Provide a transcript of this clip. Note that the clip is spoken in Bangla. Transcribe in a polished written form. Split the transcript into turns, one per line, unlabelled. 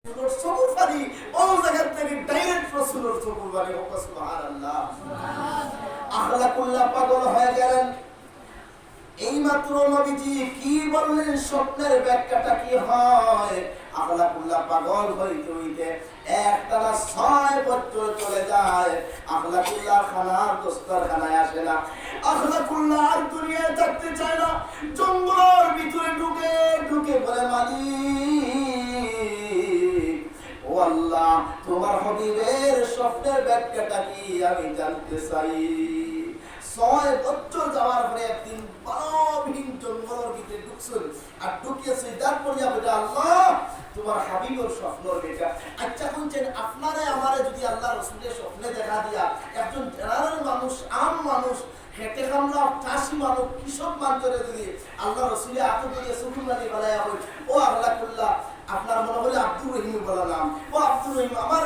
চকুর পানি ও জায়গা থেকে ডাইরেক্ট রাসূলের চকুর পানি হোক সুবহানাল্লাহ। আখলাকুল্লাহ পাগল হয়ে গেলেন। এইমাত্র নবীজি কি বললেন, স্বপ্নের ব্যাখ্যাটা কি হয়। আখলাকুল্লাহ পাগল হইতে হইতে একটানা 6 বছর চলে যায়। আখলাকুল্লাহ খানার দস্তরখানায় আসে না। আখলাকুল্লাহ আর দুনিয়ায় থাকতে চায় না। জঙ্গলের ভিতরে ঢুকে ঢুকে বলে, মালিক ও আল্লাহ, তোমার হাবিবের স্বপ্নের ব্যাখ্যাটা কি আমি জানতে চাই। 6 বছর যাওয়ার পরে একদিন বড়বিহীন জঙ্গলের ভিতরে ঢুকছেন আর ঢুকিয়েছে তারপর যাবে, আল্লাহ তোমার হাবিবের স্বপ্নের ব্যাখ্যা। আচ্ছা শুনছেন, আপনারে আমারে যদি আল্লাহ রাসূলের স্বপ্নে দেখা দিয়া একজন জেনারেল মানুষ, আম মানুষ, হেঁটে কামলা চাষি মানুষ, কৃষক মানুষের যদি আল্লাহ রাসূলের আতো দিয়ে সুকুমানি বানায়া হয়, ও আখলাকুল্লাহ আপনার মনে হলে আব্দুর রহিম বলা নাম, ও আব্দুর রহিম আমার